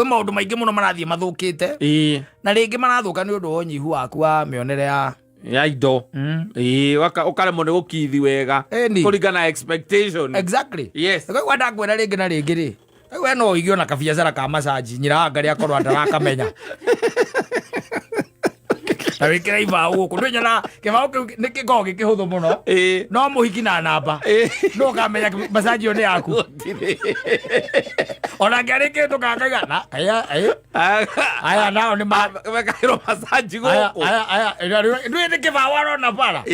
Kwe maundu maingi muno marathie mathukite na ringi marathuka ni undu wa unyihu waku wa mionere ya indo ukaremwo ni gukithi wega kuringana expectation. Exactly. Yes. Kwa ndakwira ringi na ringi ri we no igio na kabiacara ka massage nyiranga ri akorwo andarakamenya na wikira ibao guku ndwenya kibao ni kigo gikihuthu muno no muhiki na namba no kamenya massage yo ni yaku ona ngari kindu gakagana aya nao ni mekairo massage guku aya ndwende kibao arona bara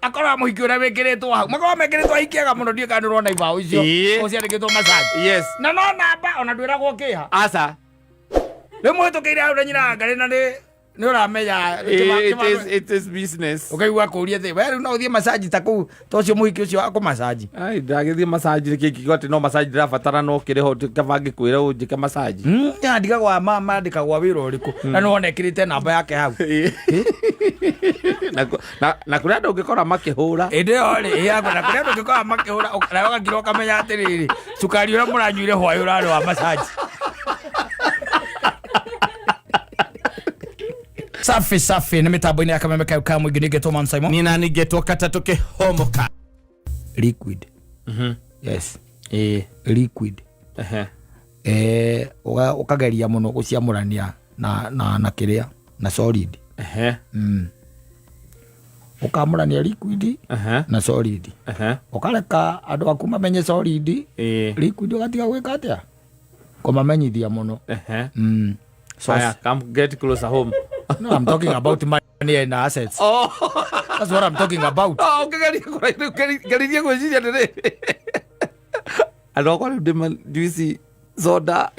akora muhiki ura wikiritwo hau makoro mekiritwo hikiaga muno ndie kanirwo na ibao icio ucio andikitwo massage. Yes. Na no namba ona ndwiragwo kiha asa rimwe tukiire au nyina ngari na ni uramenya it is business. Okay, wakuria the we no thie massage ta ku tocio muhiki ucio ako massage ai ndagithie massage kikigote no massage ndirabatara no kireho kavangi kwira unjike massage ya ndigagwa mama ndikagwa wira uriku na no onekirite namba yake hau na kuria ndungikora makihura inde ori yako na kuria ndungikora makihura na wakagiro kamenya atiriri sukari ura muranyuire hwayo urari wa massage. Safi na mitambo-ini ya KamemeFM ka mwingi nigetwo Mam Simon nina nigetwo Katatoke Homoka liquid. Yes. Liquid. Ukageria muno guciamurania na kiria na solid. Ukamurania liquid na solid. Ukareka andu aku mamenye solid liquid ugatiga gwika atia kumamenyithia muno. So come get closer home. No, I'm talking about money and assets. Oh, that's what I'm talking about. Oh, okay, I don't want to do you see soda?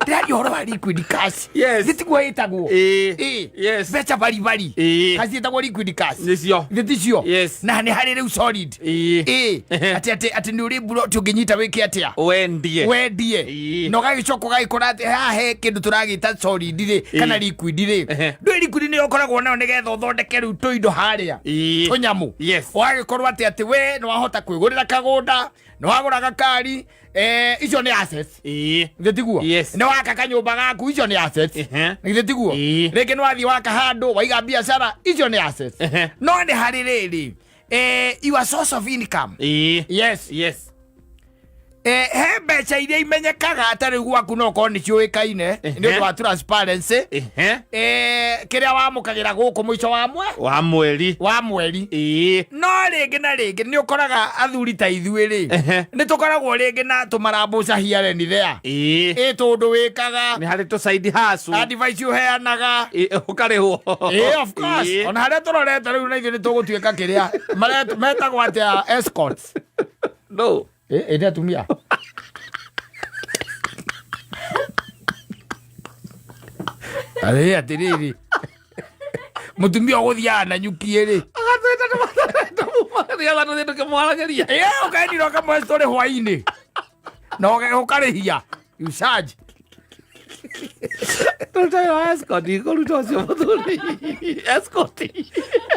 That you already liquid cash. Yes. This go itago. Yes. Becha bari bari. Kasi itago liquid cash. This yo. This yo. Yes. Na ni harire solid. Ati nduri bro tuginyita wiki atia. Wendie. No ga gichoko ga ikorate ha he kindu turagita solid ri kana liquid ri. Ndui liquid ni okoragwo nayo nigetho thondeke ru tuindo haria. Tonyamu. Yes. Wagikorwo ati we no wahota kwigurira kagunda. No wagura gakari icio ni assets. Ngitiguo. Yes. No waka kanyumba gaku icio ni assets. Ngitiguo. Rege no wathi waka handu waiga biashara icio ni assets. No ni hari riri your source of income. Yes. Yes. He mbeca iria imenyekaga atari gwaku no ko ni ciuikaine ni undu wa transparency. Kiria wamukagira guku mwico wa mweri no ringi na ringi ni ukoraga athuri ta ithuĩ ri ni tukoragwo ringi na tumarambuca here ni there tundu wikaga ni hari tu side hustle advice uheanaga ukarihwo of course ona hari turorete riu na ithuĩ ni tugutuika kiria metagwo atia escorts. No. Ede atumia. Ale atiriri. Mutumia guthia na nyuki ri. Agatweta mumari ala no ndio kemwarageria. Ukaidi ro kamwe story hwaini. No ukarihia. You charge. Tuta escort iko lutocio muthuri. Escort.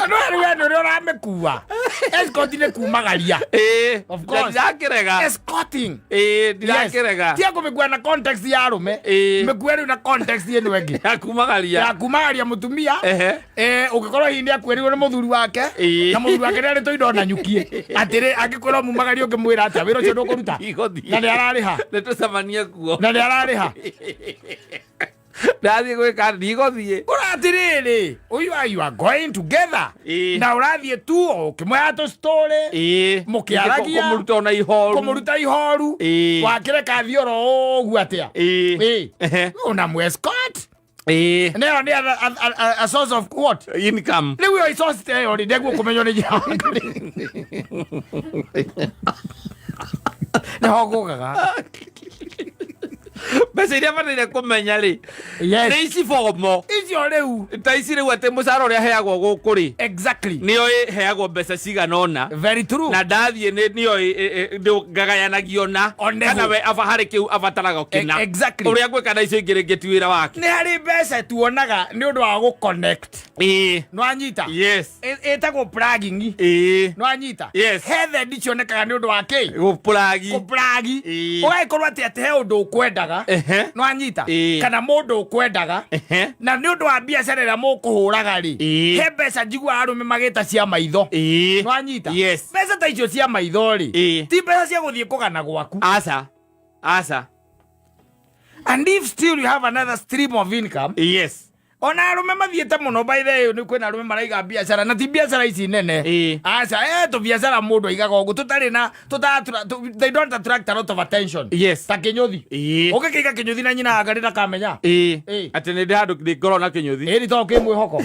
Ano ro ramekuwa. Escort ni kumagaria. Of course. Ndakirega. Escorting. Ndakirega. Tia kumekuwa na context ya arume. Mekuwa na context yenu wengi. Ya kumagaria mutumia. Ukikorwo hindi akwerirwo ni muthuri wake. Na muthuri wake ni toindo na nyukie. Atire agikorwo mumagaria ukimwira ati wira ucio ndukuruta. Na ni arariha. Netucemanie kuo. Na ni arariha. Ndathi gwika ndigothie uratiriri uyu you are going together na urathie tu ukimwaya to story mukiaragia kumuruta ihoru wakire kathioro ugu atia una mwescot Now they are a source of what? Income. They will source there or they go kumenyo ni na hogo kaka. Basi dia mana dia kumenya li. Yes. Easy for mo. icio riu taisi riu ate musara uria heagwo gukuri exactly nio heagwo mbeca ciganona very true na ndathie nio ngagayanagio na kana we hari kiu abataraga kina exactly uria gwika na icio ingire ngetiwira wake ni hari mbeca tuonaga ni undu wa gu connect no anyita yes etagwo plugging no anyita yes hethe ndicionekaga ni undu wa ki gu plug ugaikorwo ati he undu ukwendaga no anyita kana mundu ukwendaga na ni undu wa biacara ira mukuhuraga ri he mbeca njigua arume magita cia maitho no anyita mbeca ta icio cia maitho ri ti mbeca cia guthie kugana gwaku asa and if still you have another stream of income yes ona arume mathiete muno by the way ni kwina arume maraiga biacara na ti biacara ici nene aca to biacara mundu aigaga ugu tutari na they don't attract a lot of attention yes ta kinyothi ukikiga kinyothi na nyina ngari na kamenya ati ni ndandu ngoro na kinyothi ni to kimwe hoko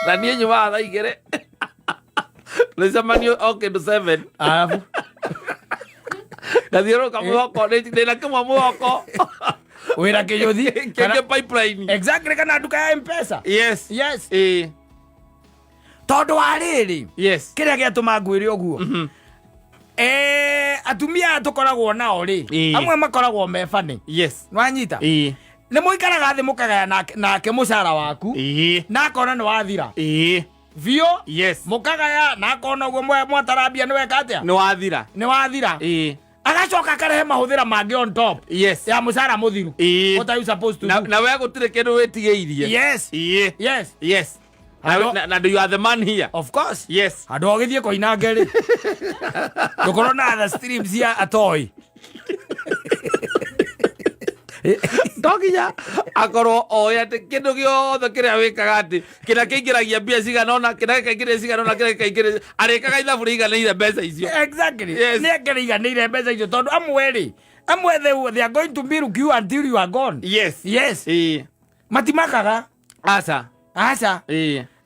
na nie nyuma tha igere Lezamanio okay to 7 alafu Nadiro kamuhoko nina kama muhoko wira kinyothi kenge pipeline exactly kana duka ya M-Pesa yes tondu wa riri yes kiria giatuma ngwire uguo atumia tukoragwo nao ri amwe makoragwo mefani yes no anyita ni muikaraga thi mukagaya nake mucara waku na akona ni wathira vio yes mukagaya na akona uguo mwatarambia ni weka atia ni wathira agacoka karehe mahuthira mangi on top yes ya mucara muthiru what are you supposed to do na we gutire kindu wetigeirie yes na do you are the man here of course yes andu ogithie koina ngeri dukorwo na the streams ya atoi Dogiya akoro oya te kindu giothe kiria wikaga ati kina kiingiragia mbia ciganona kina kaingire ciganona kina kaingire arikaga ithabu riganire mbeca icio exactly ni ngiriganire mbeca icio tondu amwe they are going to milk you until you are gone yes matimakaga asa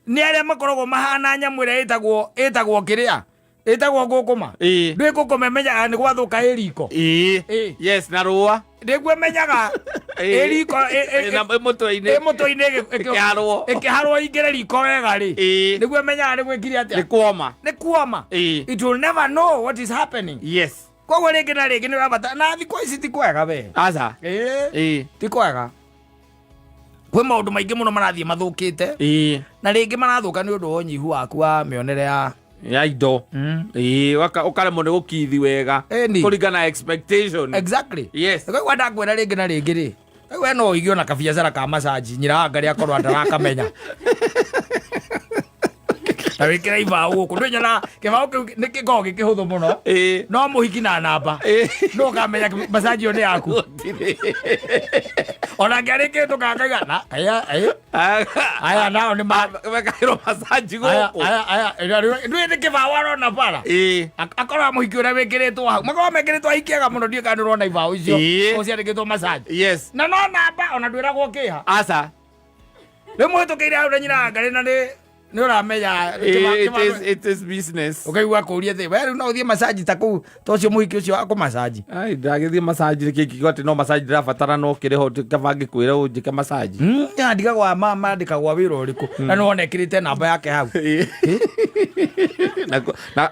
ni aria makoragwo mahana nyamu iria itagwo kiria itagwo ngukuma ndwi ngukuma menyaga ni gwathuka iriko yes na ruwa ndiguo menyaga iriko mutwe-ini ikiharwo ingire riko wega ri ndiguo menyaga ni gwikire atia ni kuoma it will never know what is happening yes koguo ringi na ringi ni urabata na thikũ ici ti kwega we ti kwega kwi maundu maingi muno marathie mathukite na ringi marathuka ni undu wa unyihu waku wa mionere ya indo ukaremwo ni gukithi wega kuringana expectation exactly yes kwa ndakwira ringi na ringi ri we no igio na kabiacara ka masaji nyira ngari akorwo ndarakamenya na wikira ibao guku ndwenya kibao ni kigo gikihuthu muno no muhiki na namba no kamenya masaji yo ni yaku ona ngari kindu kakaga na aya nao ni wekairo masaji guku aya ndwe ni kibao arona bara akora muhiki ura wikiritwo hau makoro mekiritwo hikiaga muno ndie kandu rona ibao icio ucio ndikitwo masaji yes na no namba ona ndwiragwo kiha asa we muhitukiire au nyina ngari na ni uramenya it is business ukaigua kuria thi we no uthie masaji ta ku tocio muhiki ucio ako masaji ai ndagithie masaji kiki no masaji ndirabatara no kireho kabangi kwira unjike masaji ya ndigagwa mama ndikagwa wira uriku na no onekirite namba yake hau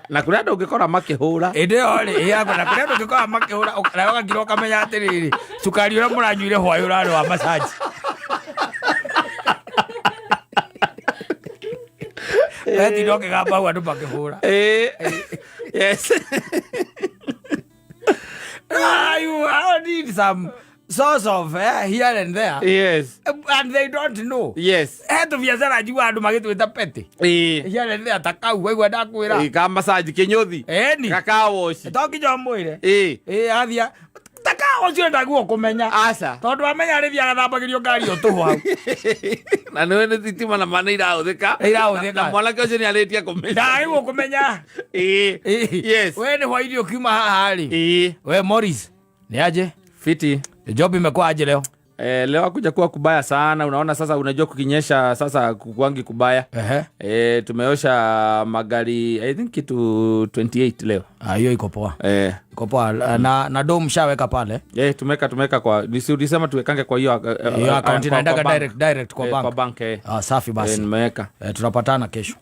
na kuria ndungikora makihura ndio ri yako na kuria ndungikora makihura na wakagiro kamenya atiriri sukari ura muranyuire hwayo urari wa masaji eti ndoke gamba hau andu makihura yes you need some source of here and there yes and they don't know yes eto biacara jiwa andu magitwita pete here and there takau wewe ndakwira ka massage kinyothi ni kakawoshi tokijo mwire athia takawo cio ndaguo kumenya asa tondu amenya ari thia gathambagirio ngari otuhu hau na no ni thitima na mana irahuthika na mwanake ucio ni aritia kumenya ndaiguo kumenya yes we ni hwa irio kiuma haha ri we Morris ni aje fiti job imekuwa aje leo Leo hakuja kuwa kubaya sana. Unaona sasa, unajua kukinyesha sasa kukuangi kubaya. Tumeosha magari I think kitu 28 leo. Hiyo iko poa. Iko poa. Na dom mshaweka pale. Tumeka kwa ulisema tuwekange kwa hiyo account inaenda direct kwa bank. Kwa bank. Safi basi. Nimeweka. Tunapatana kesho.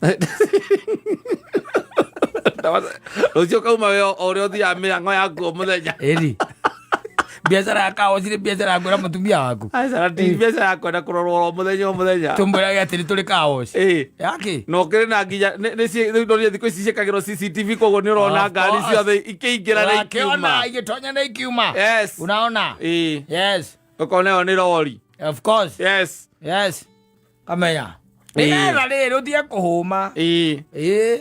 Usio kama wewe oriothi ya miango yako muthenya. Biashara yako zile biashara yako na mtumia wako. Sasa biashara yako na kurororo muthenya. Tumbura ya tuli kaos. Yake. No kire na nginya ndio thiko ici ciekagirwo CCTV kogo ni urona ngari ciothe ikeingira na ikiuma. Igitonya na ikiuma. Yes. Unaona? Yes. Ukoneo ni lori. Of course. Yes. Kamenya. Nigera rero thia kuhuma.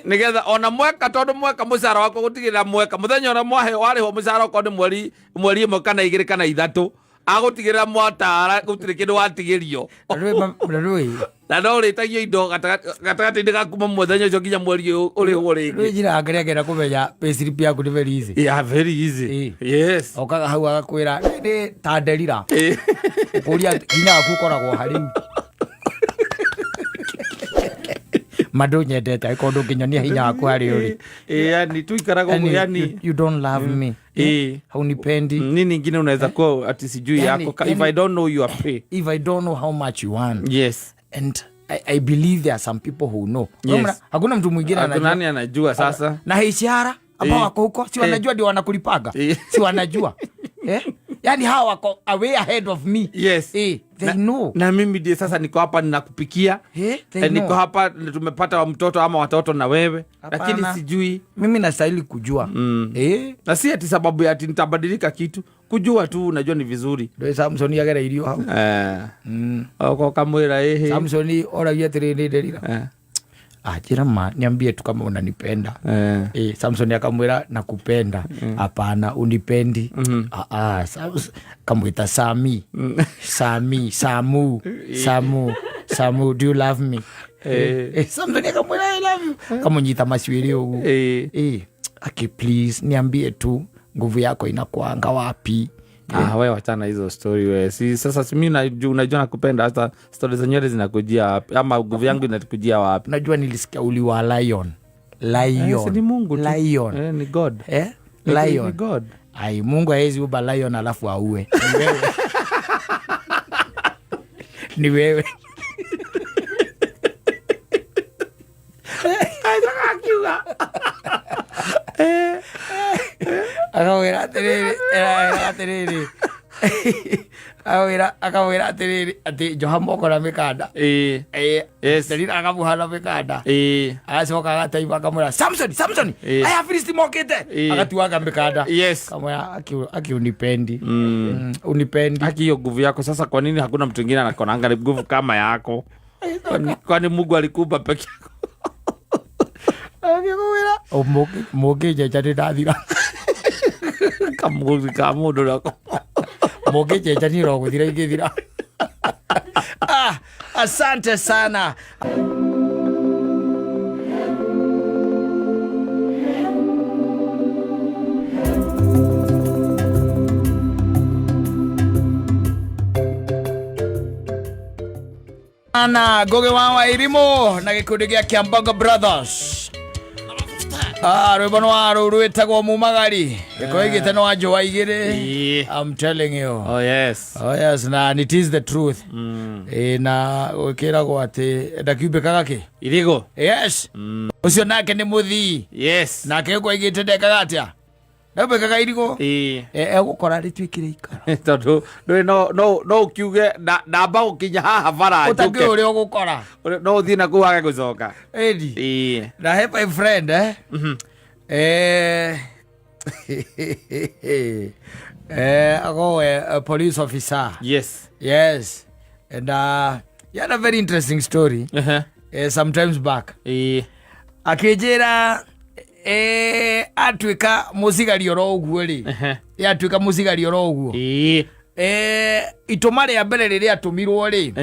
Nigetha ona mweka tondu mweka mucara wako gutigirira mweka muthenya ona mwahe wari ho mucara ko ni mweri imwe kana igiri kana ithatu agutigirira mwatara gutiri kindu watigirio na no ritagio indo gatagati-ini gaku muthenya ucio nginya mweri uri ho ringi njira ngeragera kumenya payslip yaku ni very easy. Very easy. Yes. Okaga hau agakwira ni ta nderira kuria hinya waku koragwo hariu madu nyendete ikondo kinyonia hinya waku hari uri yani tuikarago yani you don't love me haunipendi nini nyingine unaweza kuwa ati sijui yako if I don't know you are pay if I don't know how much you want. Yes. And I believe there are some people who know. Yes. Hakuna mtu mwingine anajua. Nani anajua sasa? Na HR ambao wako huko si wanajua ndio wanakulipaga. Si wanajua. Yani hawa wako way ahead of me. Yes. They know. Na mimi ndiye sasa niko hapa ninakupikia. Niko hapa tumepata mtoto ama watoto na wewe. Lakini sijui. Mimi nastahili kujua. Na si ati sababu ya ati nitabadilika kitu. Kujua tu unajua ni vizuri. Ndio Samson yagera irio hau. Oko kamwira Samson oragia tirinde nderira. Jirama niambie tu kama unanipenda. Samson akamwira nakupenda. Hapana unipendi. Kamwita Sami. Samu, do you love me? Samson akamwira I love you. Kamunyita maswiri ugu. Aki please niambie tu nguvu yako inakuanga wapi? Wewe wachana hizo story wewe. Sasa mimi unajua nakupenda, hata stories zenyewe zinakujia wapi ama nguvu yangu inakujia wapi? Najua nilisikia uliwa lion. Ni Mungu tu. Lion. Ni God. Lion. Ni God. Ai Mungu haezi uba lion alafu auwe. Ni wewe. Akawira atiriri akawira atiriri ati Johamoko na mikanda yes dalira akabuhala mikanda asoka agataiba akamwira Samson I have finished mokete akatuaga mikanda yes kamwira akiunipendi unipendi hiyo nguvu yako. Sasa kwa nini hakuna mtu mwingine anakonanga nguvu kama yako? Kwani Mungu alikupa peke yako? Moke jajari dadira kamudu lako moke jajari rogo dira igedira. Asante sana. Ana goge wawa irimo na gikundi gya Kiambaga Brothers. Rwibano waro rwetagwo mumagari iko igite no ajo wa igire. I'm telling you. Oh yes na it is the truth. Na ukiragwo ati ndakiumbe kagake irigo. Yes. Ucio nake ni muthi. Yes. Nake kwa igite ndekaga atia ndabe kaga irigo. Egukora ritwikire ikara tondu no ukiuge ndamba gukinya haha bara utangi uri ugukora no uthii na kuwage gucoka na he my friend ago a police officer. Yes and he had a very interesting story sometimes back akijira atwika muzigari oro uguo ri atwika muzigari oro uguo ituma ria mbere riria atumirwo ri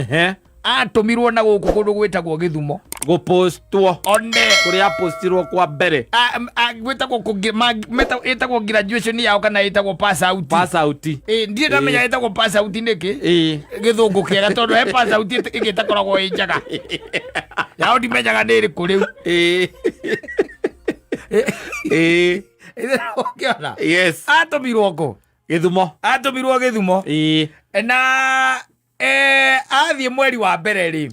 atumirwo na guku kundu gwitagwo Githumo gupostwo one kuria postirwo kwa mbere gwitagwo etagwo graduation yao kana etagwo pass out ndie ndamenya etagwo pass out niki Githungu kiega tondu he pass out igitakoragwo injaga yao ndimenyaga ndiri kuriu ukiona yes atumirwo ko Githumo na athie mweri wa mbere ri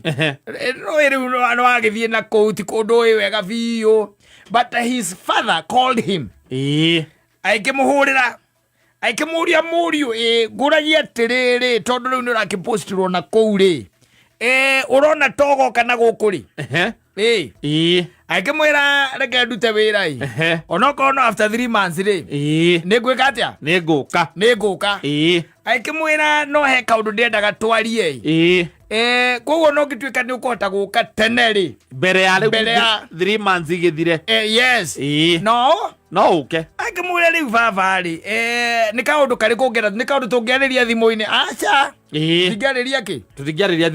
no agithie na kouti kundu wega biu but his father called him aikimuhurira aikimuria muriu nguragia tiriri tondu riu ni urakipostirwo na kou ri urona togo kana guku ri aikimwira reke ndute wira onokorwo after 3 months ri ningwika atia ninguka aikimwira no he kaundu ndendaga twarie koguo no ngituika ni ukota guka tene ri mbere ya 3 months igithire yes no uke aikimwira riu baba ri ni kaundu kari kuongera ni kaundu tungiariria thimu-ini acha Tutingariria ki? Tutingariria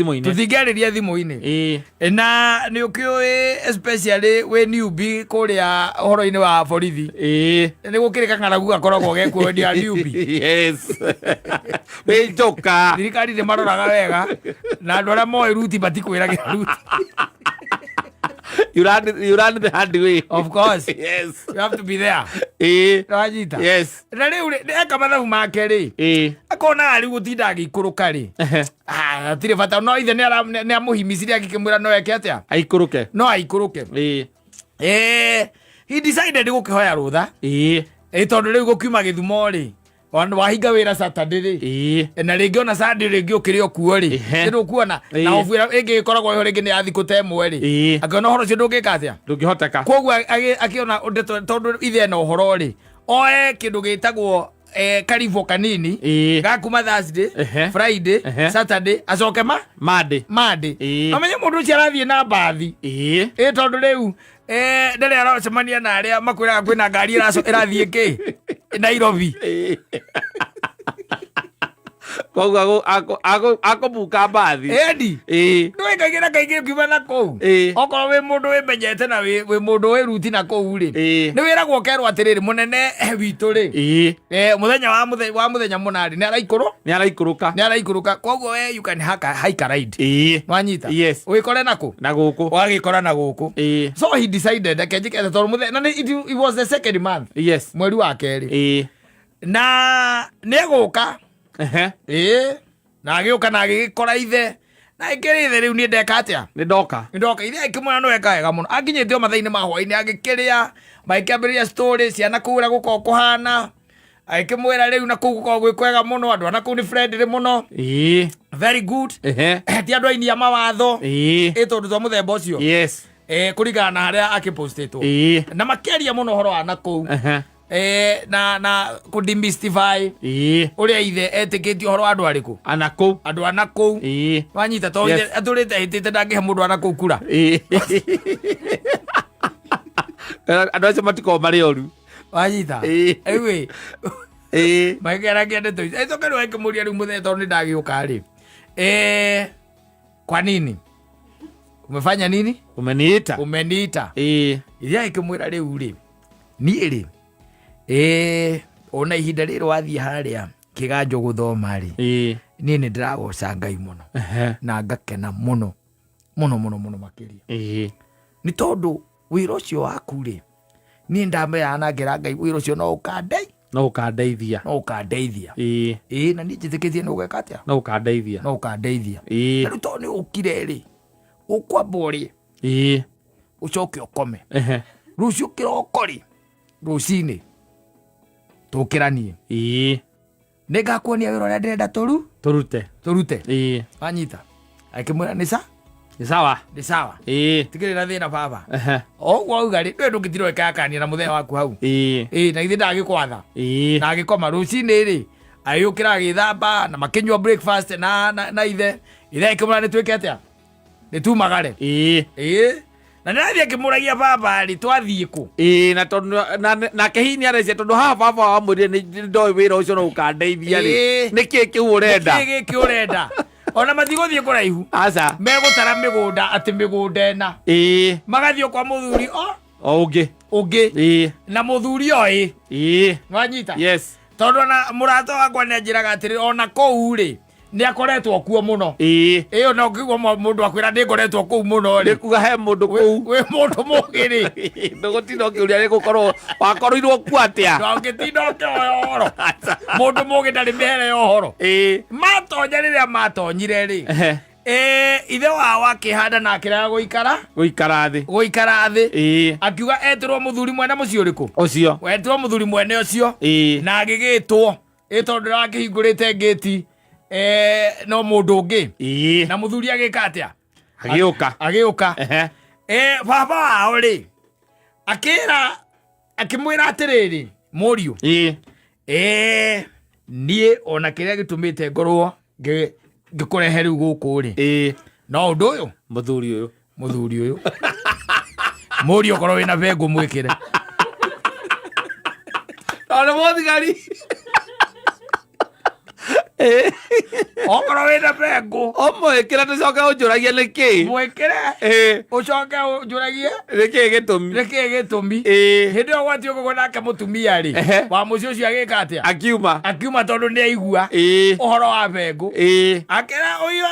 thimu-ini. Na ni ukioi especially we newbie kuria horo-ini wa borithi. Ni gukirika ng'aragu gakoragwo gekuo ni newbie. Yes. We joka. Thirikari ni maroraga wega na andu aria moe ruti batikwiragira ruti. You run the hard way. Of course. Yes. You have to be there. Rajita. Yes. Na riu eka mathabu make ri. Akona ari gutinda agikuruka ri. Atire bata no ithe ni amuhimicirie agikimwira no eke atia. Aikuruke. No aikuruke. He decided gukihoya rutha. Tondu riu gukiuma Githumo ri. Wahinga wira Saturday ri na ringi ona Sunday ringi ukirio kuo ri ndu kuona na ofira ingi ikoragwo ho ringi ni athiko temwe ri akiona horo cio ndungika atia ndungihoteka koguo akiona tondu ithe na uhoro ri oe kindu gitagwo karivo kanini gakuma Thursday Friday Saturday acoke Monday amenye mundu ucio arathie na bathi tondu riu ndere aracemania na aria makwiraga kwina ngari irathie ki Nairobi. Koguo ako buka bathi edi ndwe kagira kiuma na kou okorwo wi mundu wimenyete na wi mundu wi ruti na kou ri ni wiragwo kerwo atiriri munene witu ri muthenya wa muthenya munari ni araikuruka koguo we you can hike a ride wanyita wikore nako na guku wagikora na guku so he decided akenjikete tondu muthenya na it was the second month mweri wa keri na neguka na agiuka na agikora ithe na ikiri ithe riu ni ndeka atia ni ndoka ithe ikimwona no eka wega muno akinyite o mathaini ma hwaini agikiria maikambĩrĩria story ciana kuura guko kuhana aikimwira riu na kuu guko gwikwega muno andu ana kuu ni friendly muno very good ti andu aini ya mawatho tondu twa muthemba ucio kurigana na haria akipostitwo na makeria muno horo ana kuu na kudemystify uria ithe etikitio horo andu ariku andu anakou wanyita to ithe aturite hitite ndangihe mundu anakou kura andu acio matiko mari oru wanyita ewe maigera ngende to ico kero ekimuria riu muthe tondu ndagiuka ri kwa nini umefanya nini umeniita iria ikimwira riu ri ni ri ona ihinda riro wathie haria kiganjo guthoma ri ni ndiragoca Ngai muno na ngakena muno makiria ni tondu wira ucio waku ri ni ndamenya na ngira Ngai wira ucio no ukandeithia na ni njitikitie no gweka atia no ukandeithia na ruto ni ukire ri ukwambori ucoke ukome rucio kiroko ri rucini tukiranie ningakuonia wira uria ndirenda turute wanyita akimwira ni sawa tikirira thina baba oguo auga ri ndwe ndungitiro ekakania na muthenya waku hau na ithe ndagikwatha na agikoma rucini ri ayukira agithamba na makinywa breakfast na ithe ikimwira ni twike atia ni tumagare na nathi akimuragia baba ri twathie ku na tondu na kehini arecia tondu ha baba wa muri ni ndoi wira ucio no ukandeithia ri niki ki urenda ona mathigothie kuraihu aca megutara migunda ati migunda na magathio kwa muthuri ungi na muthuri oi wanyita yes tondu na murato wakwa ne njiraga atiri ona kou ri ni akoretwo kuo muno ona ngigwo mundu akwira ndi ngoretwo kou muno ri kuga he mundu kou we mundu mugiri ndugutinda ukiuria ri gukorwo wakorirwo ku atia ndugitinda ukiohoro mundu mugi ndari mere yohoro matonya riria matonyire ri ithe wao akihanda na akiraga guikara thi akiuga etirwo muthuri mwene mucio uriku ucio wetirwo muthuri mwene ucio na agigitwo tondu rakihingurite ngeti no mundu ungi na muthuri agika atia agiuka baba wao ri akimwira atiriri muriu nie ona kiria gitumite ngorwo ngikurehe riu guku ri no undu uyu muthuri uyu muriu korwo wina bengu mwikire ona muthigari okorwo wina bengu omwikire tucoke unjuragie niki mwikire ucoke unjuragie niki gitumi hindi o gwati uguo nake mutumia ri wa mucio ucio agika atia akiuma tondu ni aigua uhoro wa bengu akira uyu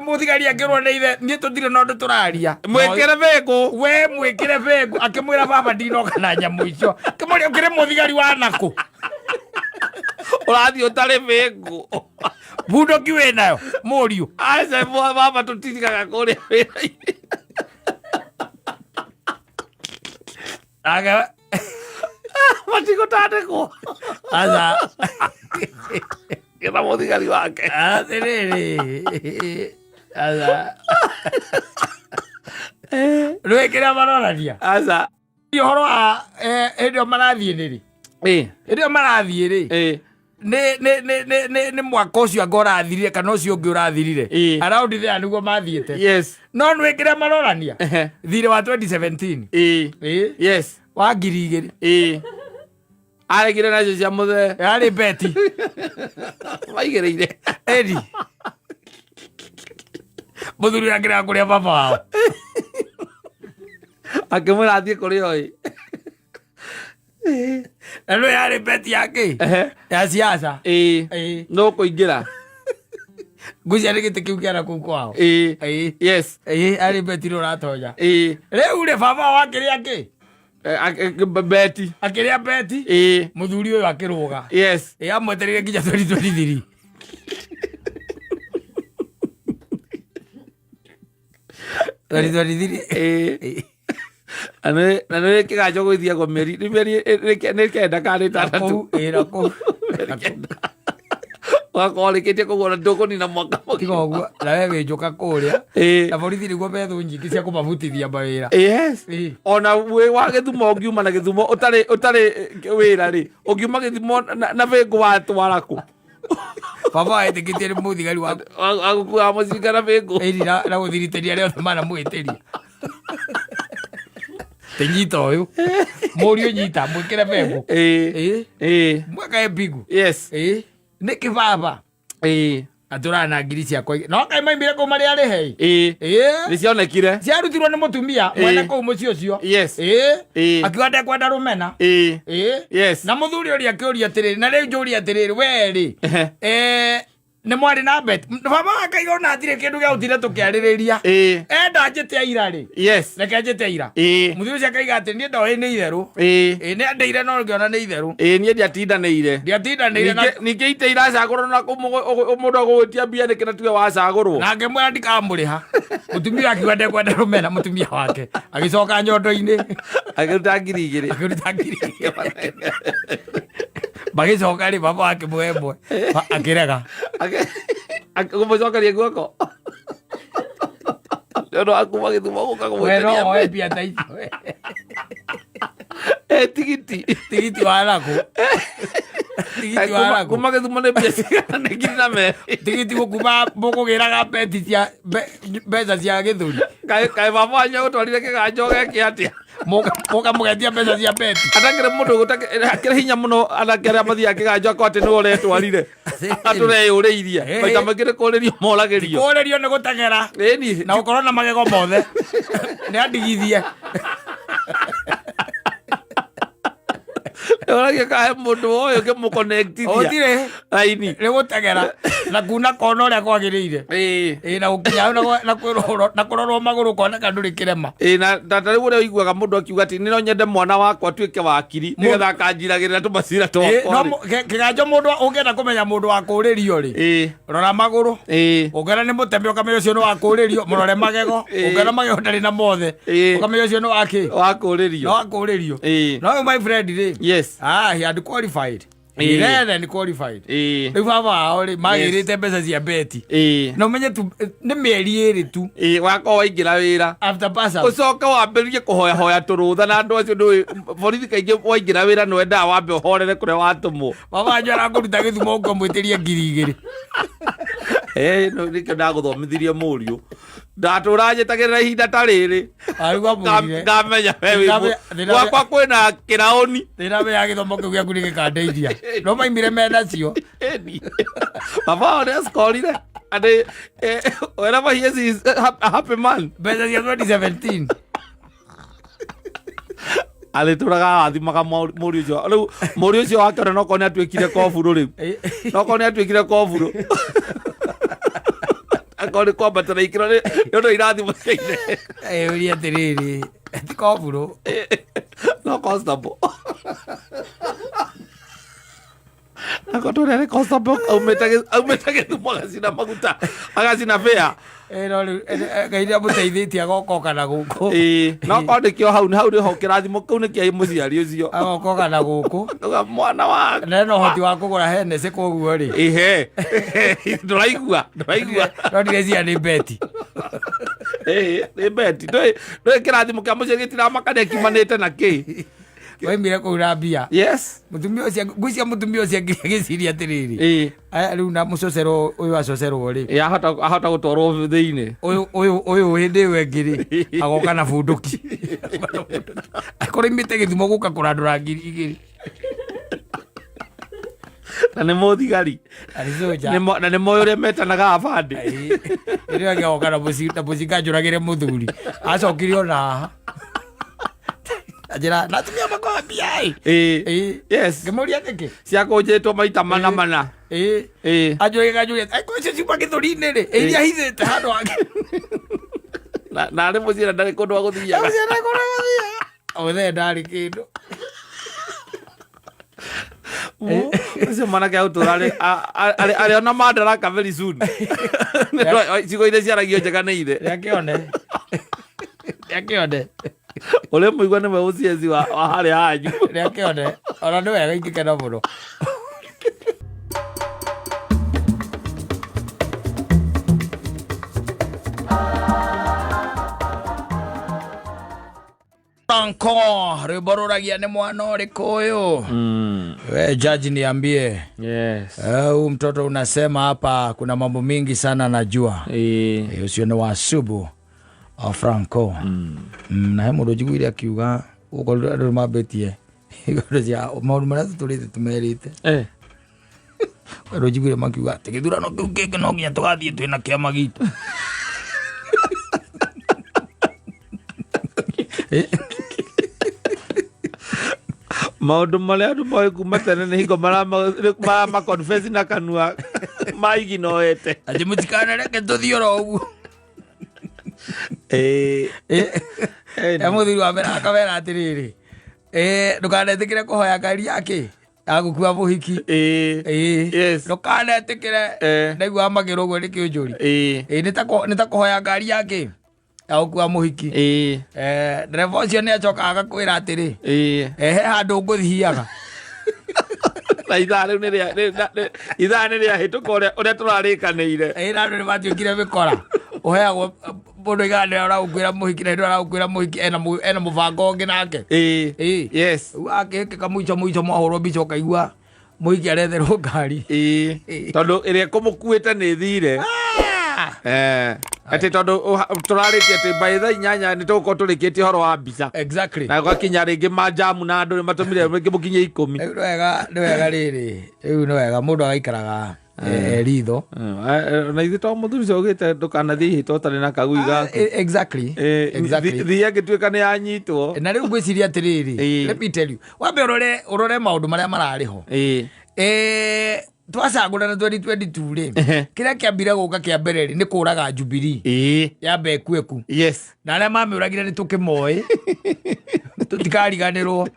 muthigari akirwo ni ithe ni tutire no ndu turaria mwikire bengu akimwira baba ndinoka na nyamu icio kimuria ukire muthigari wa naku urathi utari bengu bundo kiwe nayo muriu aca baba tutitikaga kuria wira-ini aga matigutandikwo aca githa muthigari wake atiriri aca rwikira marorania aca ihoro wa hindi o marathie niri hindi o marathie ri ni mwaka ucio anga urathirire kana ucio ungi urathirire around there niguo mathiete no nwikire marorania thire wa 2017 yes wa 2000 aregire nacio cia muthe ari beti maigereire edi muthuri akira kuria baba wao akimwira athie kuria oi eno yari beti yake ya siasa no kuingira gucia ni giti kiu kiara kuu kwao yes ari beti ro ratonya riu ri baba wake ri ake beti akiria beti muthuri uyu akiruga yes amweterire nginya 2023 2023 na nä kä ganjo gå ithia go meri nä kenda karä tandatå gakorwo rä kä tie kå guo ndå kå nina mwaka tiga å guo nawe wä njå ka kå rä a na borithi nä guo methå nyingä cia kå mabutithia mawä ra ona wä wa gä thumo å ngiuma na gä thumo å tarä wä ra rä å ngiuma gä thumo na bä ngå watwara kå baba ä tä kä tie nä må thigari agå kuaga må cinga na bä ngå na gå thiriteria rä othe mana mwä tä ria tenyita å yå må riå nyita mwä kä re bengu mwaka mbingu nä kä baba atå rana ngiri ciakwa no kaä maimire kå marä arä hei nä cionekire ciarutirwo nä må tumia mwene kå u må cio cio akiuga ndekwenda rå mena na må thuri å ria akä å ria atä rä rä na rä u njå ria atä rä rä werä nä mwarä na bet baba akaiga ona atirä kä ndå gä a gå tire tå kä arä rä ria enda njä te aira rä reke njä te aira må thuri å cio akaiga atä niä ndoä nä itherå nä andeire no ngä ona nä itherå niä ndiatindanä ire ningä ite iracagå rwo na må ndå agå gwä tia mbia nä kä na tuge wacagå rwo na ngä mwera ndikamå rä ha må tumia akiuga ndekwenda rå mena må tumia wake agä coka nyondo-inä akä ruta ngiri igä rä magä coka rä baba akä mwembwe akä rega gå må cokeria guoko nä akuma gä thumo gå ka gå oe mbia ta icio tigiti wa nakå kuma gä thumo nä mbia cigana nä ngiri na merä tigiti gå kuma må kå gä raga beti cia mbeca cia gä thuri kaä baba wanya gå twarire kä ganjo geke atä Moka mugetia mbeca cia beti. Atakire mundu gutakire hinya muno anakire amathia kiganjo akwate no retwarire. Ature uriirie. Maita magire kuririo moragirio. Kuririo ni gutengera. Eni. Na ukorwo na magego mothe. Ni andigithie. Oragia kahe mundu oyo ke mu connectithia. Otire. Aini. Ni gutengera. Na kuna kono uria kwagiriire. Na ukinya na kurorwo maguru kona kanduri kirema. Na tatari uria uiguaga mundu akiuga ati ni no nyende mwana wakwa tuike wakiri nigetha akanjiragirira tumacira twakwa. No kiganjo mundu ungenda kumenya mundu wa kuririo ri. Rora maguru. Ungera ni mutembe ukamenya ucio ni wa kuririo murore magego. Ungera magego ndari na mothe. Ukamenya ucio ni waki. Wa kuririo. No wa kuririo. No my friend ri. Yes. He had qualified. He then qualified. Riu baba ori magirite mbeca cia beti. No menye tu ni mieri iri tu. Wako waingira wira. After pass out. Ucoka wambiririe kuhoya turutha na andu acio ndui borithi kaingi waingira wira no enda wambe uhorere kuria watumwo. Baba njara kuruta githumo ngo mwitirie 2,000. No nikio ndaguthomithirie murio. Ndatura njitagirira ihinda ta riri. Ngamenya wakwa kwina kiraoni. Thirabe ya githomo kiu giaku ni gikandeithia. No maimire mena cio. Baba ore skorire. Ade wherever he is a happy man. Better cia 2017. Ale turaga athimaga muri ucio. Riu muri ucio wake no kone atwikire koburu riu. No kone atwikire koburu. Akore kwamba taraikira ni ndo irathi muteire. Uria tiriri. Ti koburu. No constable. Akotore constable aumetage tu magazina maguta. Agazina fea. No gaira muteithitie agokoka na guku. No kwandikio hau ni ho kirathimo kau ni kia muciari ucio. Agokoka na guku. Mwana wa. Na no hoti wa kugura hene se koguo ri. Nduraigua. No ndirecia ni beti. Ni beti. No kirathimo kia muciari gitira makane kimanite na ki. Waimire kuura mbia. Yes. Mutumia ucio gucia mutumia ucio ngiciria atiriri. Riu na mucocero uyu acocero ri. Ahota gutwarwo thiini. Uyu hindi wengiri agoka na bunduki. Akora imite githumo guka kurandura 2,000. Na ni muthigari. Na ni moyo ria metanaga abandi. Iri agoka na bucika njuragire muthuri. Acokirio na ajira natumia makwa mbia. Yes. Ngemuria keke. Cia kunjitwo maita mana. Ajure. Ai kwa cici kwa githuri-ini ri. Iria hithite handu hake. Na ari mucira ndari kundu wa guthiaga. Othe ndari kindu. Ucio mwanake au turari ari ona madaraka very soon. Cigo ire ciaragio njega ni ithe. Yakione. Ole muigua ni meuciezi wa hari hanyu. Yakione. Ona ni wega ingikena muno. Franco, riboruragia ni mwana uriku uyu. We judge niambie. Yes. Mtoto unasema hapa kuna mambo mingi sana najua. Usio ni wasubu. Franco. Na he mundu njiguire akiuga ukorwo andu mabetie. Igoro cia maundu maria tuturite tumerite. Andu njiguire makiuga ati githurano kiu kingi no nginya tugathie twina kiama gitu. Maundu maria andu moe kuma tene ni hingo ma confess na kanua maigi noete. Ati mutikana reke tuthio ro uguo. Muthuri wa mbere akawera atiriri. Ndukanetikire kuhoya ngari yake agukua muhiki. Yes. Ndukanetikire ndaigua magiro uguo ni kiunjuri. Nitakuhoya ngari yake agukua muhiki. Dereva ucio ni acoka agakwira atiri. He handu nguthiaga. Na ithaa nä rä ahätũka å rä a tå rarä na andå nä matuĩkire mĩkora ũheagwo mũndũ iganĩra ũragũkwĩra mũhiki na hĩndĩ ũragũkwĩra mũhiki ena mũbango ũngĩ nake akĩkĩka mũico mwahũrwo mbica ũkaigua mũhiki aretherwo ngari tondũ ĩrĩa ĩkũmũkuĩte nĩ thire ati tondu turariti ati by the nyanya ni tuko turikiti horo wa mbica exactly na gwakinya ringi majamu na andu ni matumire ringi mukinye 10 ni wega riri riu ni wega mundu agaikaraga ritho na ithi to muthuri cogite ndukanathie ihito tari na kagui gaku exactly thia gituika ni anyitwo na riu gwiciria atiriri let me tell you wambe urore maundu maria marariho twacagurana 2022 ri kiria kiambire guka kia mbere ri ni kuraga Jubilee yambe ekueku yes na aria mamiuragire ni tukimoi tutikariganirwo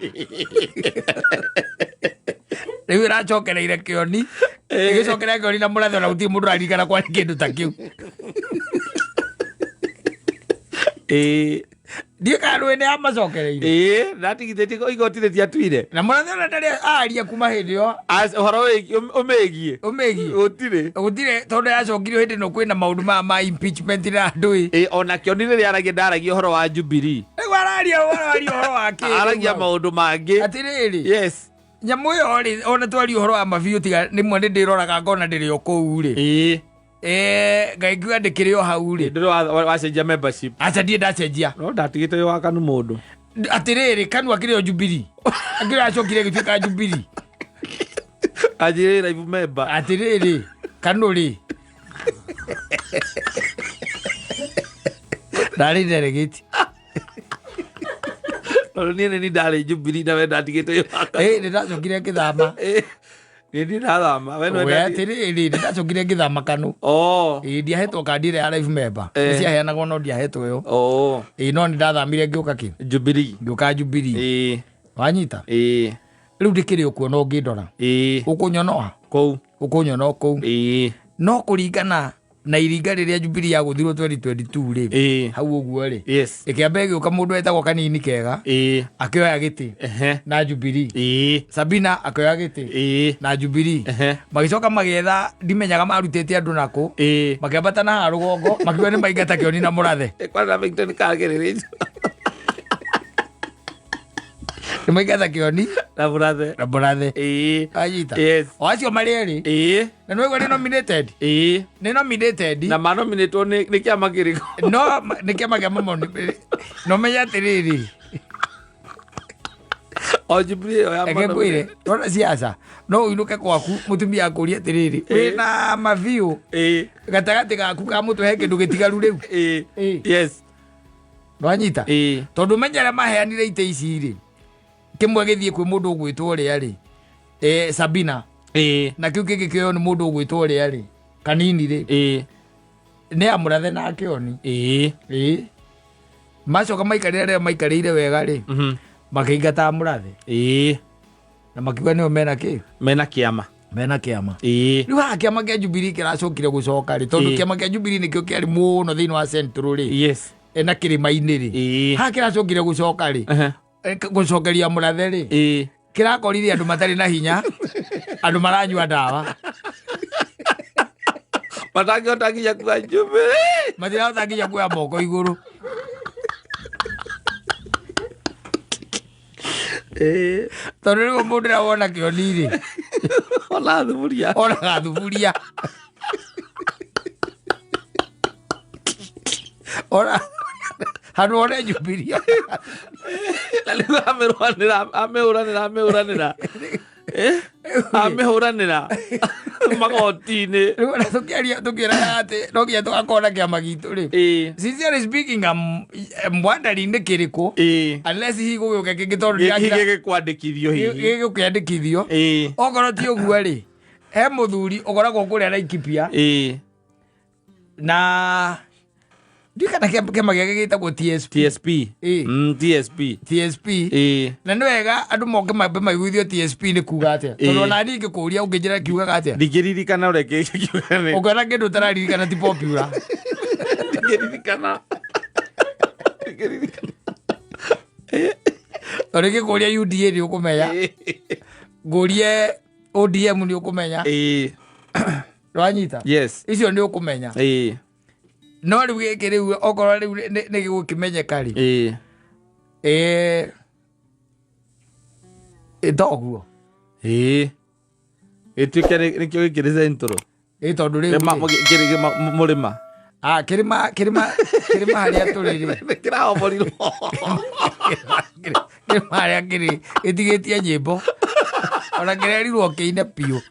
riu iracokereire kioni igicokereire kioni na murathe na guti mundu arigana kwa kindu ta kiu Ndiye karwe ni amacokereire natigitheti igotire ti atwire na murathe na ndari aria kuma hindi yo horo umegie gutire tondu yacokirio hindi no kwina maundu ma impeachment na ndui ona kionire ri aragia ndaragia horo wa Jubilee araria horo wake aragia maundu mangi atiriri yes nyamu yo ri ona twari horo wa mabiu tiga ni mwende ndiroraga ngona ndiri okou ri ngaigua ndikiri o hau ri ndiro wacenjia membership acha ndie ndacenjia no ndatigite yo wakanu mundu atiriri kanu akiri o Jubilee akiri acokire gituika Jubilee ajire live member atiriri kanu ri ndari delegate ni ndari Jubilee na wenda ndatigite yo ni ndacokire ngithama ni ndathama we atiriri ndacokire ngithama kanu ndiahetwo kandi ire ya live member ciaheanagwo no ndiahetwo yo no ni ndathamire ngiuka ki Jubilee ngiuka Jubilee wanyita riu ndikiri ukuona ungindora ukunyonoa kou no kuringana na iringa riria Jubilee ya guthirwo 2022 ri hau uguo ri ikiambe giuka mundu etagwo kanini kega akioya giti na Jubilee Sabina akioya giti na Jubilee magicoka magietha ndimenyaga marutete andu nako makiambata na rugongo makiwa ni maingata kioni na murathe kwana Victor kagiriri ni maingata kioni na murathe ajita acio mari eri na no igwa nominated ni nominated na ma nominated ni kiama kiriko no ni kiama kia mamo no menya tiriri o Jubilee o ya mano kwire tona siasa no inuke kwaku mutumia akuria tiriri wina maviu gatagati gaku ka mutu heke ndugitigaru riu yes wanyita tondu menyera maheanire ite ici ri kimwe githie kwi mundu gwitwo ri ari Sabina na kiu kiki kio ni mundu gwitwo ri ari kanini ri ni amurathe na kioni macoka maikarire wega ri makiingata amurathe na makiuga nio mena kiama riu ha kiama kia Jubilee kiracokire gucoka ri tondu kiama kia Jubilee nikio kiari muno thiini wa Central ri na kirima-ini ri ha kiracokire gucoka ri gucokeria murathe ri kirakorire andu matari na hinya andu maranyua ndawa matangihota nginya kuoya Jubilee matirahota nginya kuoya moko iguru tondu riu mundu rawona kioni ri ona thuburia ora handu one Jubilee amehuranira magoti-ini tukiera ati no nginya tugakona kiama gitu ri sincerely speaking I'm wondering ni kiriku unless hi gugiuke kingi tondu gikwandikithio gikiandikithio okorwo ti uguo ri he muthuri ukoragwo kuria Laikipia na ndikana kiama giake gitagwo TSP na ni wega andu moke mambe maiguithio TSP ni kuga atia tondu ona ni ngikuria unginjira kiugaga atia ndigiririkana ureke kiugane ukona kindu tararirikana ti popular ndigiririkana tondu ngikuria UDA ni ukumenya ngurie ODM ni ukumenya rwanyita icio ni ukumenya no riu giki riu okorwo riu ni gigukimenyeka ri itoguo gituike nikio gikiri centro tondu riu murima Kirima haria turiri. Kirao morirwo. Kirima haria kiri itigetie nyimbo. Ona kirerirwo kiine piu.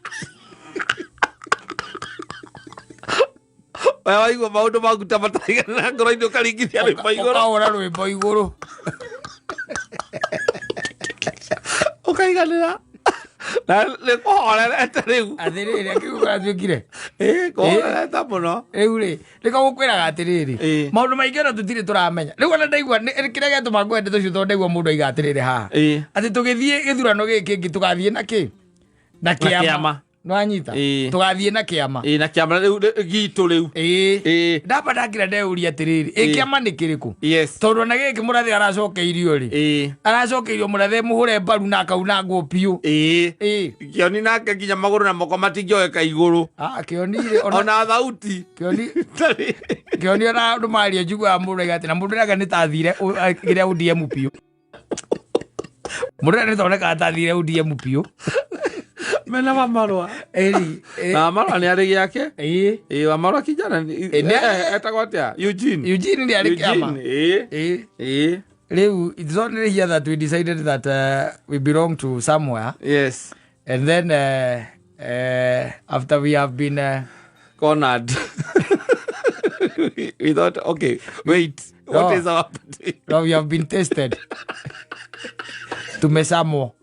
Waigua maundu maku ta mataiga na ngoro indo karingithia rwimbo iguru. Kaura rwimbo iguru. Ukaiganira. Na le kohorerete riu. Athiriri akiguka atwikire. Kohorerete muno. Riu ri kwiraga atiriri. Maundu maingi na tutire turamenya. Riu ona ndaigua kiria gituma ngwende tucio to ndaigua mundu aiga atiriri haha. Ati tugithie githurano giki ngi tugathie na ki? Na kiama. No anyita tugathie na kiama na kiama riu gitu riu ndamba ndagira ndeuria atiriri kiama ni kiriku tondu na giki murathi aracokeirio ri aracokeirio murathe muhure mbaru na akauna ngo piu kioni nake nginya maguru na moko matingioeka iguru kioni ri ona thauti kioni ona ndumaria njigua mundu igati na mundu ndaga ni tathire kiria UDM piu mundu ni toneka tathire UDM piu mena Wamarwa na Wamarwa ni ari yake Wamarwa kijana etagwo atia Eugene ni ari kiama Riu it's only here that we decided that we belong to somewhere. Yes. And then after we have been cornered we thought, okay, wait, what is our party? No, we have been tested. Tumesamo.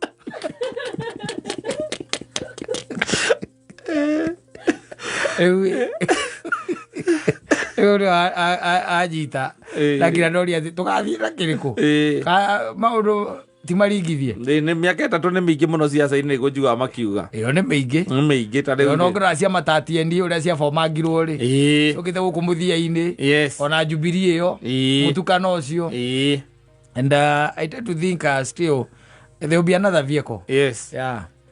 Ajita lakini ndoria tugathie na kiriku ka maundu timaringithie ni miaka 3 ni mingi muno siasa-ini ni gujuga makiuga iyo ni mingi ta riu no gracia matati endi uria cia formagirwo ri ukite guku muthia-ini ona Jubilee iyo mutukano ucio and I tend to think still there will be another vehicle.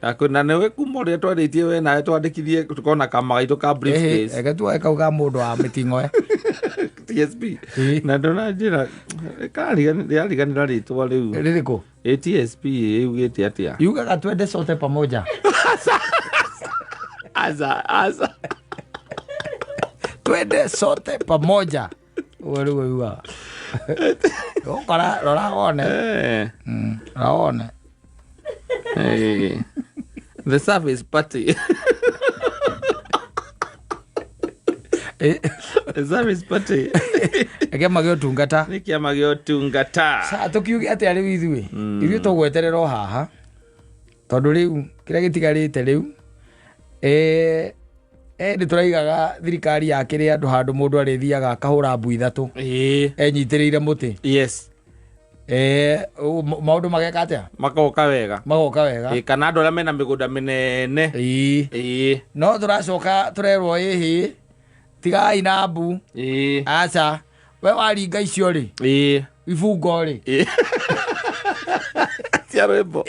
Akuna newe kumoria twaritie we na twandikithie tukona kamagaitu ka briefcase tu ekauga mundu wa mitingo TSP na ndona njira kariganira ritwa riu ririko TSP yugite atia yugaga twende sote pamoja aza twende sote pamoja wewe yuga okara roragone raone the service party the service party kiama gyo tungata ni kiama gyo tungata sa tukiuge ati ari withwe ithu tugweterero haha tondu riu kiria gitigarite riu ni turaigaga thirikari ya kiri andu handu mundu arithiaga akahura mbu ithatu enyitiriire muti maundu mageka atia magoka wega kana andu aria mena migunda minene no turacoka turerwo ihi tigai na mbu aca we waringa icio ri ibungo ri cia rwimbo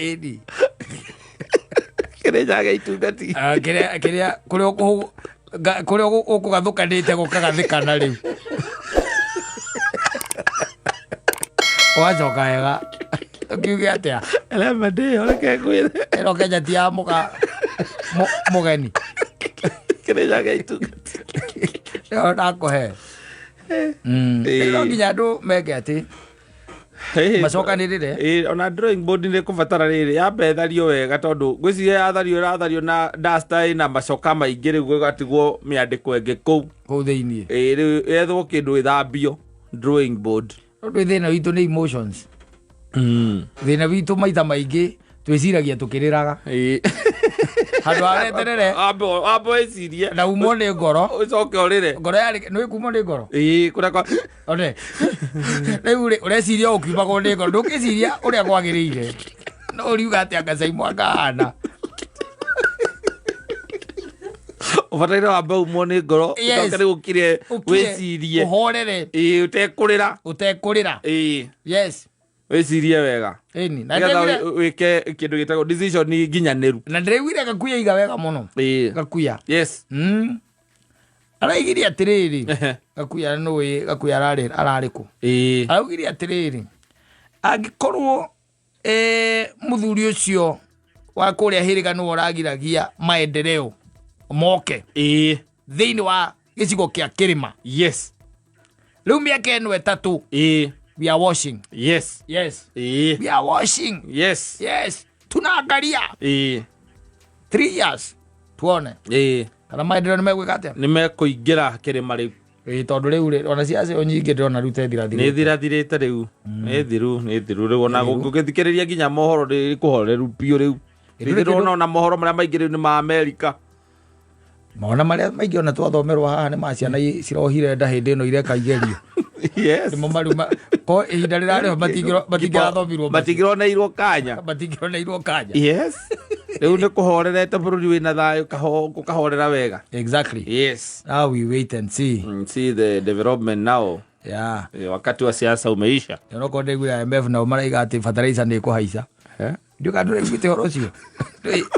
kiria itungati kiria kuria ukugathukanite gukagathikana riu wacoka wega ukiuge atia made oreke kwire ero kenya tia mugeni kiria itungati yo nakuhe ero nginya andu meke ati macokanirire ona drawing board ni kubatara riri yambe thario wega tondu gwiciria yathario na duster na macoka maingi riu gwatigwo miandiko ingi kuu thiini riu ethwo kindu ithambio drawing board tondu thina witu ni emotions thina witu maita maingi twiciragia tukiriraga handu areterere abo ecirie na umo ni ngoro ucoke urire ngoro yari ni kumo ni ngoro kuria kwa one riu ureciria ukiumagwo ni ngoro ndukiciria uria kwagiriire no riuga atia ngacai mwakahana ubataire wambe umwo ni ngoro ucoke riu ukire wicirie uhorere utekurira yes wecirie wega eni na wike kindu gitagwo decision nginyaniru na ndirewire gakuya iga wega muno gakuya yes araigiria atiriri gakuya no gakuya arariku araugiria atiriri angikorwo muthuri ucio wa kuria hiriga no uragiragia maendeleo moke thiini wa gicigo kia kirima yes Riu miaka eno etatu. We are washing. Yes. We are washing. Yes. Tunaangalia. 3 years. Tuone. Kana maendeleo nimegwika atia? Nimekuingira kirima riu. Tondu riu ona ciace onyingi ndona riu thirathirite riu. Ni thiru riu ona gukithikiriria nginya mohoro ri kuhoreru pio riu. Ndirona ona mohoro maria maingi riu ni ma America. Maona maria maingi ona twathomerwa haha ni ma ciana cirohire nda hindi ino ireka igerio. Yes. Mo maruma ko ihinda rirare matigirwo kanya. Yes. Riu ni kuhorerete bururi wina thayo kahorera wega. Exactly. Yes. Now we wait and see. See the development now. Yeah. Wakati wa siasa umeisha. Ndio ko ndegu ya MF na maraiga ati fertilizer ni kuhaica. Ndio kadure gwite horo cio.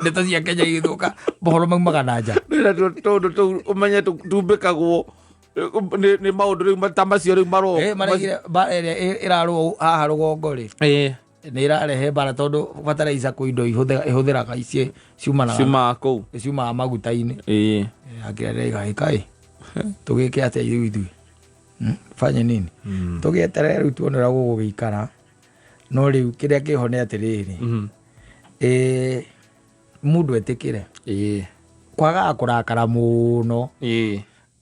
Ndeto cia Kenya igithuka bohoro maumaga na nja. Ndio tondu umenye tumbikagwo ni maundu riu matamacio riu maro. Maraigira irarwo haha rugongo ri. Ni irarehe bara tondu fertilizer ku indo ihuthiraga ici ciuma maguta-ini. Akirega ikai. Tugike atia riu ithui. Fanye nini? Tugieterera riu tuonera gugikara. No riu kiria kiho ni atiriri. Mundu etikire. Kwaga kurakara muno.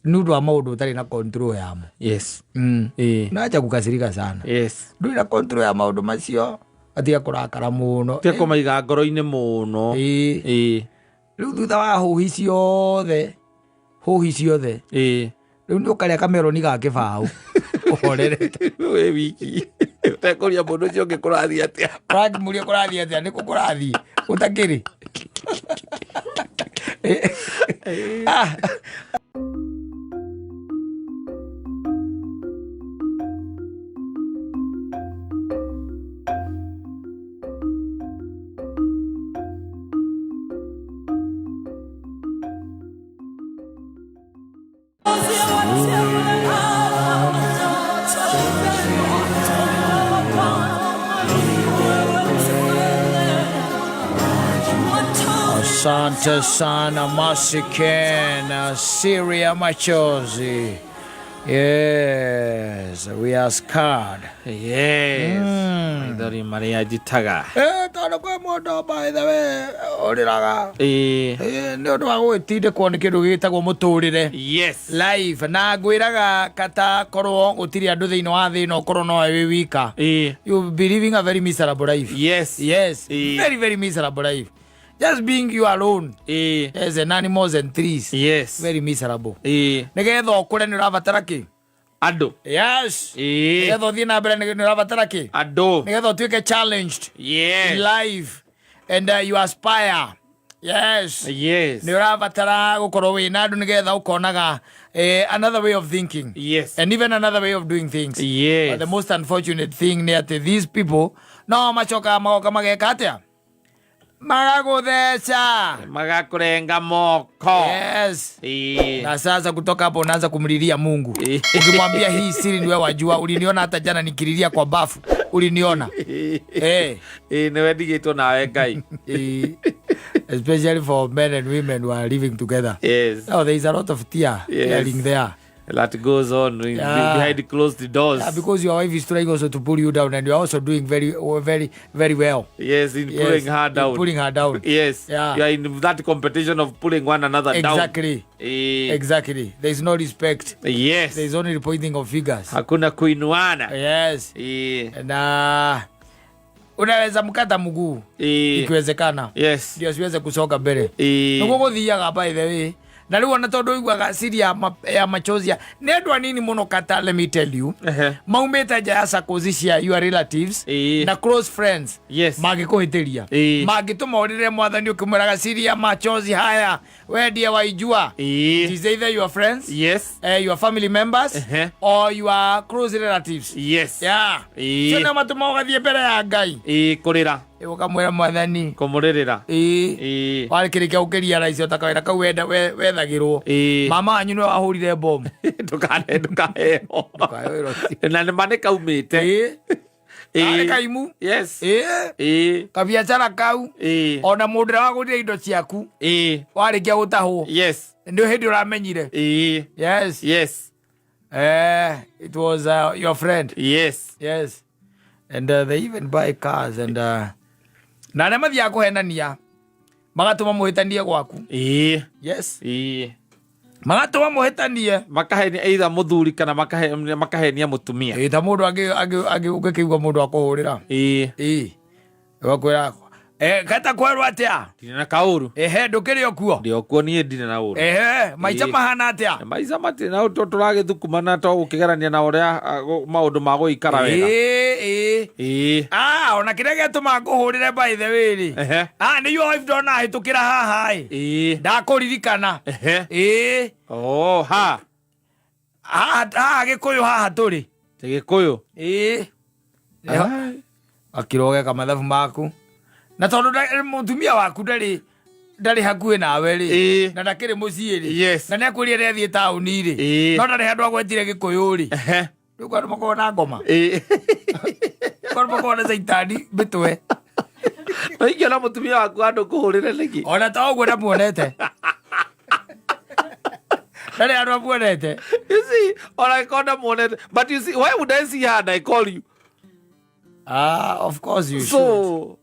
Nundu wa maundu utari na control yamo. Yes. Naja gukasirika sana. Yes. Ndu na control ya maundu macio atia kurakara muno. Tia kumaiga ngoro-ini muno. Riu thutha wa huhi ciothe. Riu ni ukaria kameroni ga kibau. Uhorerete. We wiki. Utakuria mundu ucio ngikurathia atia. Frank muria kurathia atia ni kukurathi. Utakiri. Asante sana Masiken, Syria machozi. Yes, we are scarred. Yes. Dari Maria jitaga. Tono kwa modo by the way. Oriraga. Ni undu wa gwitinde kwoni kindu gitagwo muturire. Yes. Life na gwiraga kata korwo gutiri andu thiini wa thi no korwo no wi wika. You be living a very miserable life. Yes. Very very miserable life. Just being you alone. As an animals and trees. Yes. Very miserable. Nigetha ukure ni urabatara ki? Andu. Yes. Nigetha uthie na mbere ni urabatara ki? Andu. Nigetha utuike challenged. Yes. In life. And you aspire. Yes. Ni urabatara gukorwo wina andu nigetha ukonaga another way of thinking. Yes. And even another way of doing things. Yes. But the most unfortunate thing ni ati these people no machoka magoka mageka atia? Magaguthesha. Magakurenga moko. Yes. Na sasa kutoka hapo unaanza kumlilia Mungu. Ukimwambia hii siri ni wewe wajua. Uliniona hata jana nikililia kwa bafu. Uliniona. Ni wewe digito nawe Ngai. Especially for men and women who are living together. Yes. Oh, there is a lot of tearing there. That goes on behind closed doors. Yeah, because your wife is trying also to pull you down, and you are also doing very well. Yes, pulling her down. Pulling her down. Yes. Yeah. You are in that competition of pulling one another down. Exactly. There is no respect. Yes. There is only pointing of fingers. Hakuna kuinuana. Yes. Na unaweza mkata mguu ikiwezekana. Yes. Ndio siweze kusoka mbele. Nuko guthiaga by the way. Na riu ona tondu igwaga siri ya machozi ni andu nini muno kata, let me tell you. Maumete nja ya sakozi cia your relatives na close friends. Yes. Magikuhitiria magituma urire mwathani ukimwiraga siri ya machozi haya we ndiye waijua. Is either your friends, yes, your family members, or your close relatives. Yes. Yeah. Sio matuma ugathie mbere ya Ngai kurira ukamwira mwathani kumuririra warikirikia ukiria raici utakawira kau wethagirwo mama anyu niwe wahurire bomu ndukaheo na nĩ ma nĩ kaumĩte arĩ kaimu. Yes. Kabiacara kau ona mũndũ ũrĩa wagũrire indo ciaku warĩkia gũtahwo. Yes. Ndio hĩndĩ ũramenyire. Yes. It was your friend. Yes. And they even buy cars and na nema thia kuhenania magatuma muhitanie gwaku. Yes. Magatuma muhitanie makahenia either muthuri kana makahenia mutumia. Ta mundu agi ukikigwa mundu akuhurira. Wakwira kata kweru atia ndina kauru ndukiri okuo ndio kuo nie ndina na uru maica mahana atia maica mati na turagithukumana to gukigerania na uria maundu ma guikara wega ona kiria gituma nguhurire by the way ni yo if dona hitukira haha ndakuririkana gikuyu haha turi gikuyu akiroge kamathabu maku na tondu mutumia waku ndari hakuhi nawe ri na ndakiri mucii ri na nekwirire athie tauni ri no ndari handu agwetire gikuyu ri riu kwandu makorwo na ngoma kwandu makorwo na caitani mbitwe ingĩona mutumia waku andu kuhurire niki ona ta uguo ndamuonete ndari handu amuonete you see or I call them monete but you see why would I see her and I call you of course you should.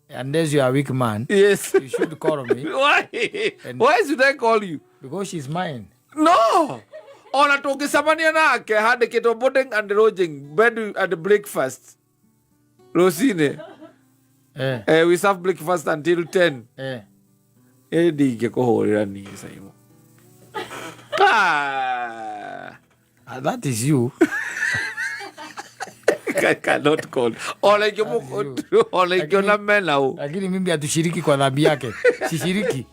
Unless you are a weak man, yes, you should call me. Why? Why should I call you? Because she's mine. No. Ona tukisamania nake hadi kitu boarding and lodging, bed and breakfast. Rosine. We serve breakfast until 10. Edi kuhurira ni saimo. That is you. I cannot call. Ole menao. Lakini mimi atushiriki kwa dhambi yake. Sishiriki.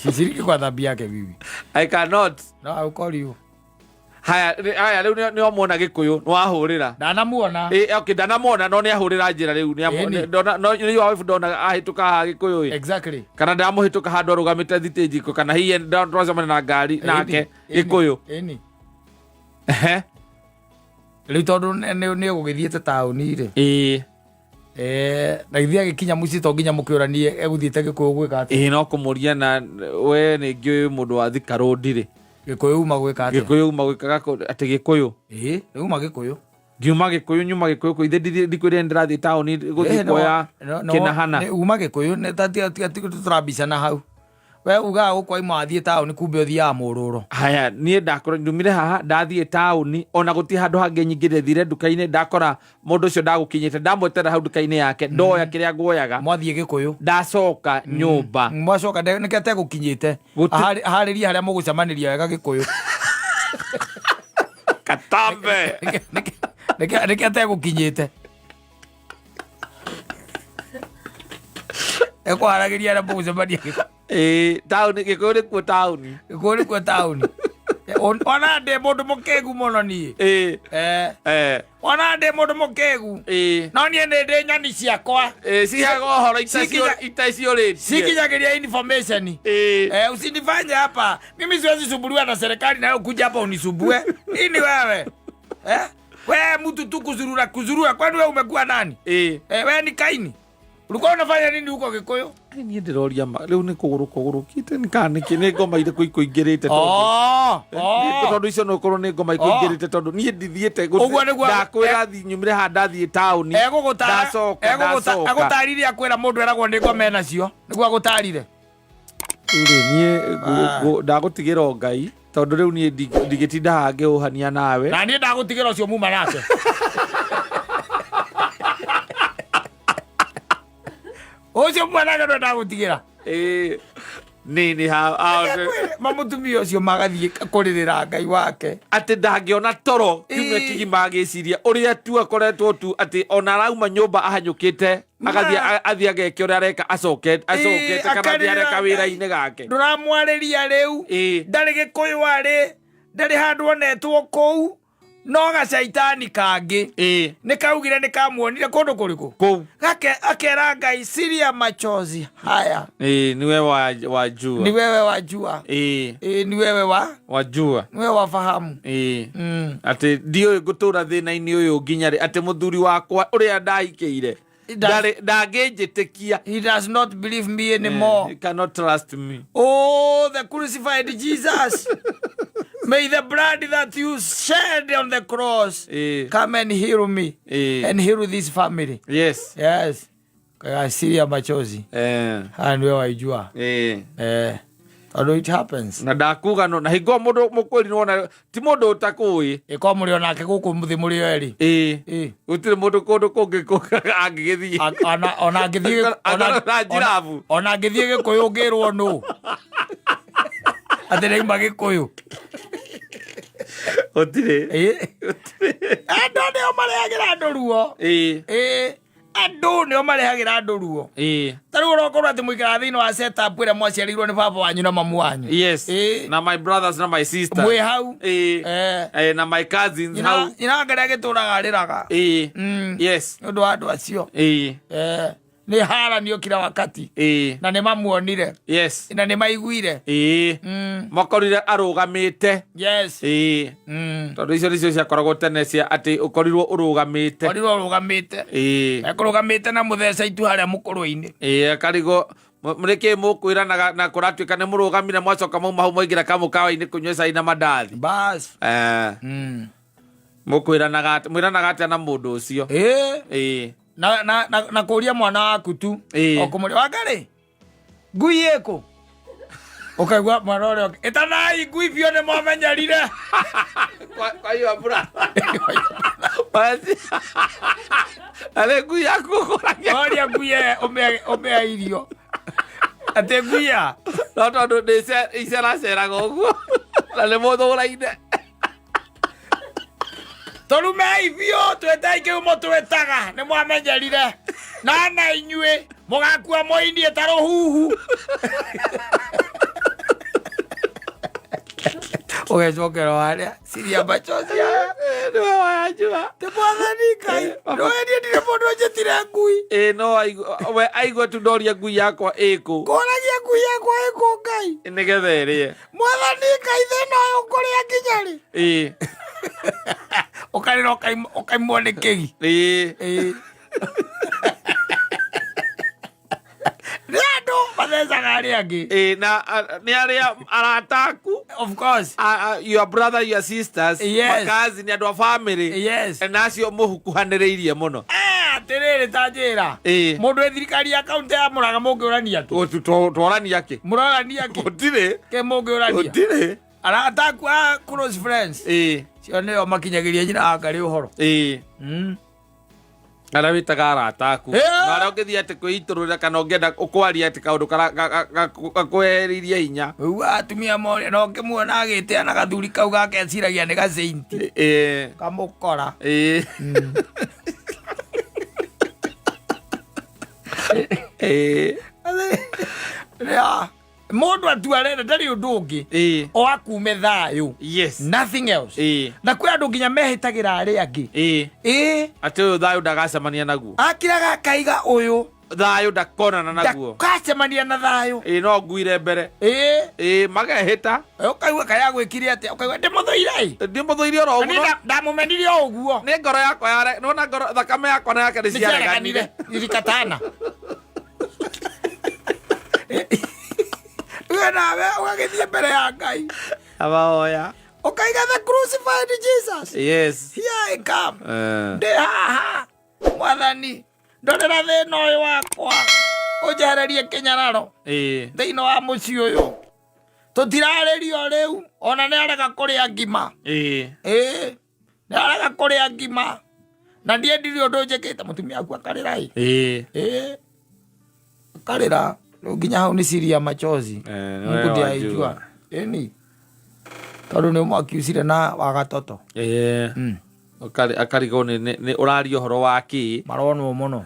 Sishiriki kwa dhambi yake bibi. I cannot. No, I will call you. Haya leo ni omona gikuyu no ahurira. Ndanamuona. Okay ndanamuona no ni ahurira njira riu ni no you wife dona ahituka ha gikuyu. Exactly. Kana ndamuhituka handu arugamite thitĩnji kana hiye ndroza na ngari nake gikuyu. Riu tondu ni gugithiete tauni ri na ithia gikinya muci to nginya mukiuranie eguthiete gikuyu gwika ati no kumuria na we ni ngiu mundu wa Thika Road ri gikuyu uma gwika ati gikuyu uma gwikaga ati gikuyu uma gikuyu ngiuma gikuyu nyuma gikuyu ko ithe ndikwire ndirathi tauni guthi koya kinahana ni uma gikuyu ni tati tutrabicana hau we uga gukwa imathie tauni kumbe uthia mururo haya nie ndakora ndumire haha ndathie tauni ona guti handu hange nyingire thire nduka-ini ndakora mundu ucio ndagukinyite ndamwetera hau nduka-ini yake ndoya kiria nguoyaga mwathie gikuyu ndacoka nyumba mwacoka nike ategukinyite hariria haria mugucemaniria wega gikuyu katambe nike ategukinyite ekwaragiria haria mugucemania tauni gikuyu ni kuo tauni gikuyu ni kuo tauni ona ndi mundu mukegu muno ni ona ndi mundu mukegu no nie ndi nyani ciakwa cihaga horo itaciorĩtie cikinyagiria information usinifanye hapa mimi siwezi sumbuliwa na serikali na kuja hapa unisumbue nini wewe we mtu tu kuzurura kwani wewe umekuwa nani wewe ni kaini ulikuwa unafanya nini huko Gikuyu ni ndiroria ma riu ni kugurukite ni kana ni ngoma ire kuingirite tondu icio no korwo ni ngoma kuingirite tondu ni ndithiete ndakwira thi nyumire ha ndathie tauni ndacoka agutaririe akwira mundu eragwo ni ngoma nacio niguo agutarire nie ndagutigira Ngai tondu riu ni ndigitinda hange uhania nawe na ni ndagutigira ucio muma nake Ocio mwana ndo ndagutigira nini ha mamutumia ucio magathie kuririra Ngai wake ati ndangiona toro kiumia kigima giciria uria tu akoretwo tu ati ona rauma nyumba ahanyukite agathie ageke uria areka acoke kana ndiareka wira-ini gake nduramwariria riu ndari Gikuyu ari ndari handu onetwo kou no gacaitani kangi ni kaugire ni kamuonire kundu kuriku akera Ngai siria machozi haya ni wewe wajua ni wewe wajua ni wewe wajua ni wewe wafahamu ati ndio gutura thina-ini uyu nginya ati muthuri wakwa uria ndahikiire ndangĩnjĩtĩkia he does not believe me anymore he cannot trust me oh the crucified Jesus May the blood that you shed on the cross come and heal me and heal this family. Yes. Yes. Asiria machozi. And we waijua. Although it happens. Na ndakuga no na higo mundu mukwiri nona ti mundu utakui. Iko muri onake guku muthi muri eri. Gutire mundu kundu kungi angigithie. Ona ngithie ona ngithie gikuyu ngirwo no. Atere magikuyu. Otire. Andu nio marehagira nduruo. Andu nio marehagira nduruo. Taru urokorwo ati muikara thiini wa setup ira mwaciarirwo ni baba wanyu na mamu wanyu. Yes. Na my brothers na my sisters. Mwe hau. Na my cousins hau. Ina ngare gituraga ariraga. Yes. Ndu wa andu acio. Ni hara nio kila wakati. Na ni mamuonire. Yes. Na ni maiguire. Makorire arugamite. Yes. Tondu icio nicio ciakoragwo tene cia ati ukorirwo urugamite. Ukorirwo urugamite. Akurugamite na mutheca itu haria mukuru-ini. Akarigo mureke mukwiranaga na kuratuika ni murugamire mwacoka mauma hau mwaingira kamukawa-ini kunywa cai na mandathi. Bas. Mukwiranaga atia na mundu ucio. Na kuria mwana waku tu okumuri wakari ngui eko ukaigua mwana ore itanai ngui bio ne mwamenyarire kwa hiyo bra basi ale ngui yako koragia oria ngui omea irio ate ngui ya no tondu ndise iceraga uguo na nĩ mũthũraine Tolumei bio twetaike umo twetaga ne mwamenyerire na inyue mugakua moini etaro huhu Ugecokera haria siria machozi niwe wayajua te mwathani Ngai no endie ndire mundu njetire ngui no we aigua tu ndoria ngui yakwa iko koragia ngui yakwa iko Ngai nigetha irie mwathani Ngai thina uyu kuria nginyari ukarira ukaimwone kegi Riado mathecaga aria angi na ni aria arataku of course your brother your sisters makazi ni andu a family na acio muhukuhaniriirie muno atiriri tanjira mundu ethirikari account ya muraga mungiurania tu twarania ki murorania ki utire ke mungiurania utire arataku close friends cio nio makinyagiria nyina akari uhoro ara witaga arataku na ara ungithia ati kwiiturura kana ungienda ukwaria ati kaundu gakweririe hinya u atumia moria no ngimuona agite ana gathuri kau gake aciragia ni gasainti kamukora mundu atuarenda ndari undu ungi o akume thayu nothing else na kwi andu nginya mehitagira aria angi ati uyu thayu ndagacemania naguo akiraga kaiga uyu thayu ndakonana naguo ndakacemania na thayu no nguire mbere magehita ukaigua kaya gwikire atia ukaigua ndimuthuire oro uguo ndamumenirie o uguo ni ngoro yakwa yare nona ngoro thakame yakwa na yake ni ciareganire irikatana nawe ugagithie mbere ya Ngai abaoya ukaiga the crucified Jesus here I come ndi haha mwathani ndorera thina uyu wakwa ujehererie kinyararo thiini wa mucii uyu tutiraririo riu ona ni arega kuria ngima ni arega kuria ngima na ndiendire undu njikite mutumia aku akarira akarira nginya hau ni siria machozi mukundi aijua tondu ni mwakiucire na wagatoto akarigo ni urario horo waki maronwo muno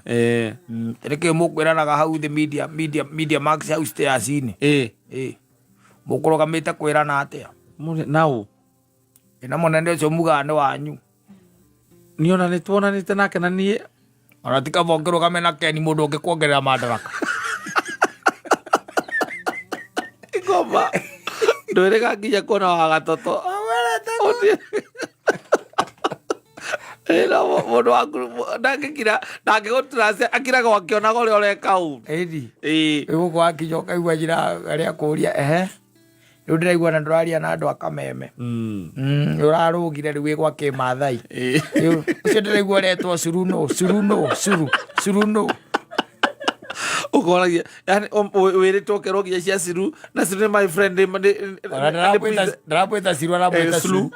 reke mukwiranaga hau the media max hau stairs-ini mukurugamite kwirana atia nau ina munene ucio mugaga ni wanyu niona ni tuonanite nake na nie ona tikavongirugame nake ni mundu ungikwongerera madaraka ngoma ndwirega nginya kuona wagatoto mundu waku ndangigutira akiraga wakionaga uria ureka uru guku akinya ukaigua njira aria kuria Riu ndiraigua na nduraria na andu a Kameme urarugire riu gwa Kimathai riu ucio ndiraigua retwo suruno ukoragia yani wiritwo kerogia cia ciru na ciru my friend ndarapoita ciru arapoita suru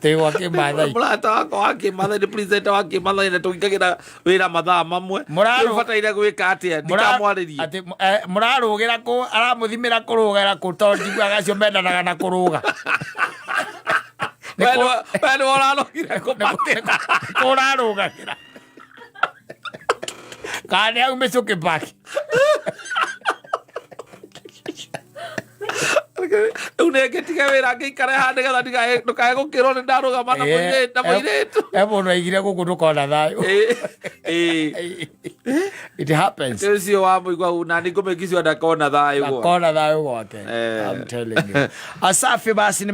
Tegwa Kimathai murata wako wa Kimathai ni presenter wa Kimathai na tugikagira wira mathaa mamwe murabataire gwika atia ndikamwaririe ati murarugira ku aramuthimira kurugira ku tondu agacio mendanaga na kuruga Wenu orarugire kupatira kurarugagira kani au mesuke baki unegetiga wira ngikare hande gatha ndikae gukirwo ni ndarugama na muiritu mundu aigire guku ndukona thayu it happens ucio wa muigua nani ngumikiciwa ndakona thayu gwake I'm telling you Asafi basi